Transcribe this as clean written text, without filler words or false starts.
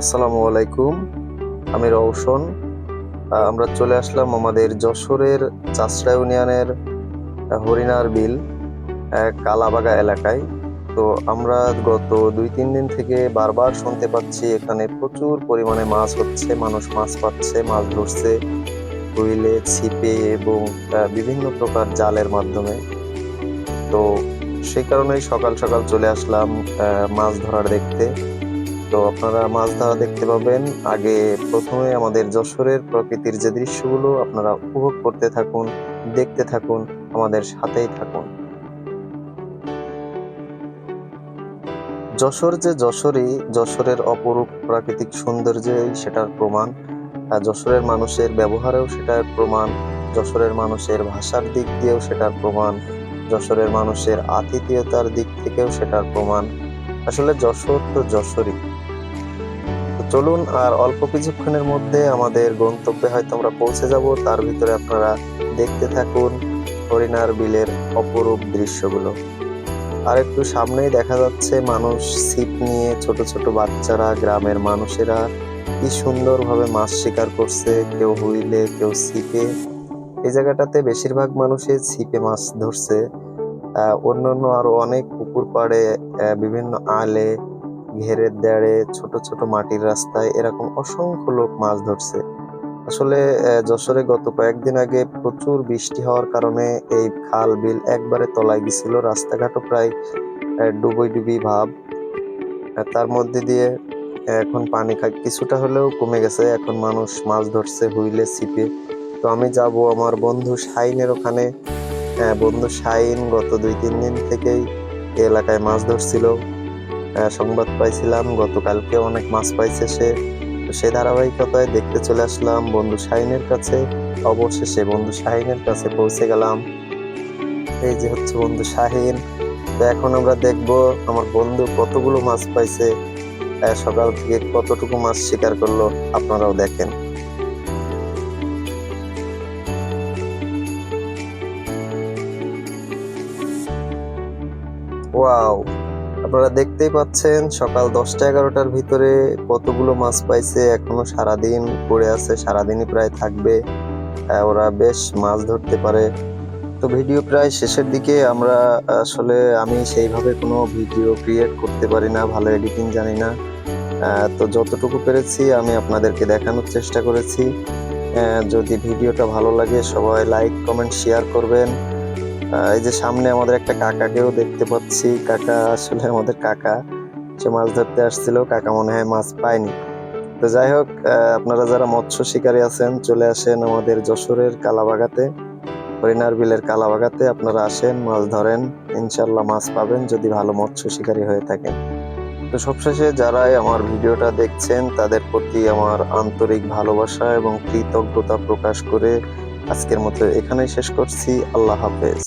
আসসালামু আলাইকুম। আমি রওশন। আমরা চলে আসলাম আমাদের যশোরের চাষড়া ইউনিয়নের হরিণার বিল কালাবাগা এলাকায়। তো আমরা গত ২-৩ দিন থেকে বারবার শুনতে পাচ্ছি এখানে প্রচুর পরিমাণে মাছ হচ্ছে, মানুষ মাছ পাচ্ছে, মাছ ধরছে হুইলে, ছিপে এবং বিভিন্ন প্রকার জালের মাধ্যমে। তো সেই কারণেই সকাল সকাল চলে আসলাম মাছ ধরার দেখতে। তো আপনারা মাছ ধরা দেখতে পাবেন। আগে প্রথমে আমাদের যশোরের প্রকৃতির যে দৃশ্যগুলো আপনারা উপভোগ করতে থাকুন, দেখতে থাকুন, আমাদের সাথেই থাকুন। যশোর যে যশোরই, যশোরের অপরূপ প্রাকৃতিক সৌন্দর্যই সেটার প্রমাণ। যশোরের মানুষের ব্যবহারেও সেটার প্রমাণ, যশোরের মানুষের ভাষার দিক দিয়েও সেটার প্রমাণ, যশোরের মানুষের আতিথেয়তার দিক থেকেও সেটার প্রমাণ। আসলে যশোর তো যশোরই। তো চলুন, আর অল্প কিছুক্ষণের মধ্যে আমাদের গন্তব্যে হয়তো আমরা পৌঁছে যাব। তার ভিতরে আপনারা দেখতে থাকুন হরিণার বিলের অপরূপ দৃশ্যগুলো। আর একটু সামনেই দেখা যাচ্ছে মানুষ ছিপ নিয়ে, ছোট ছোট বাচ্চারা, গ্রামের মানুষেরা কি সুন্দরভাবে মাছ শিকার করছে, কেউ হুইলে, কেউ ছিপে। এই জায়গাটাতে বেশিরভাগ মানুষই ছিপে মাছ ধরছে। অন্যান্য আরো অনেক পুকুর পাড়ে, বিভিন্ন আলে, ঘেরের দেড়ে, ছোট ছোট মাটির রাস্তায় এরকম অসংখ্য লোক মাছ ধরছে। আসলে যশোরে গত কয়েকদিন আগে প্রচুর বৃষ্টি হওয়ার কারণে এই খাল বিল একবারে তলায় গেছিল, রাস্তাঘাটও প্রায় ডুবই ডুবি ভাব। তার মধ্যে দিয়ে এখন পানি কিছুটা হলেও কমে গেছে, এখন মানুষ মাছ ধরছে হুইলে, ছিপে। তো আমি যাব আমার বন্ধু শাহিনের ওখানে। বন্ধু শাহিন গত ২-৩ দিন থেকেই এই এলাকায় মাছ ধরছিল। সংবাদ পাইছিলাম গতকালকে অনেক মাছ পাইছে সে। তো সেই ধারাবাহিকতায় দেখতে চলে আসলাম বন্ধু শাহিনের কাছে। অবশেষে বন্ধু শাহিনের কাছে পৌঁছে গেলাম। এই যে হচ্ছে বন্ধু শাহিন। তো এখন আমরা দেখব আমার বন্ধু কতগুলো মাছ পাইছে, সকাল থেকে কতটুকু মাছ শিকার করলো, আপনারাও দেখেন। ওয়াও! আপনারা দেখতেই পাচ্ছেন সকাল ১০টা-১১টার ভিতরে কতগুলো মাছ পাইছে। এখনো সারাদিন পড়ে আছে, সারাদিনই প্রায় থাকবে। ওরা বেশ মাছ ধরতে পারে। তো ভিডিও প্রায় শেষের দিকে। আসলে আমি সেইভাবে কোনো ভিডিও ক্রিয়েট করতে পারি না, ভালো এডিটিং জানি না। তো যতটুকু পেরেছি আমি আপনাদেরকে দেখানোর চেষ্টা করেছি। যদি ভিডিওটা ভালো লাগে সবাই লাইক, কমেন্ট, শেয়ার করবেন। এই যে সামনে আমাদের একটা কাকাকেও দেখতে পাচ্ছি। কাকা আসলে আমাদের কাকা। সে মাছ ধরতে আসছিল। কাকা মনে হয় মাছ পায়নি। তো যাই হোক, আপনারা যারা মৎস্য শিকারী আছেন চলে আসেন আমাদের যশোরের কালাবাগাতে, হরিণার বিলের কালাবাগাতে। আপনারা আসেন, মাছ ধরেন, ইনশাল্লাহ মাছ পাবেন যদি ভালো মৎস্য শিকারী হয়ে থাকেন। তো সবশেষে যারাই আমার ভিডিওটা দেখছেন তাদের প্রতি আমার আন্তরিক ভালোবাসা এবং কৃতজ্ঞতা প্রকাশ করে আজকের মতো এখানেই শেষ করছি। আল্লাহ হাফেজ।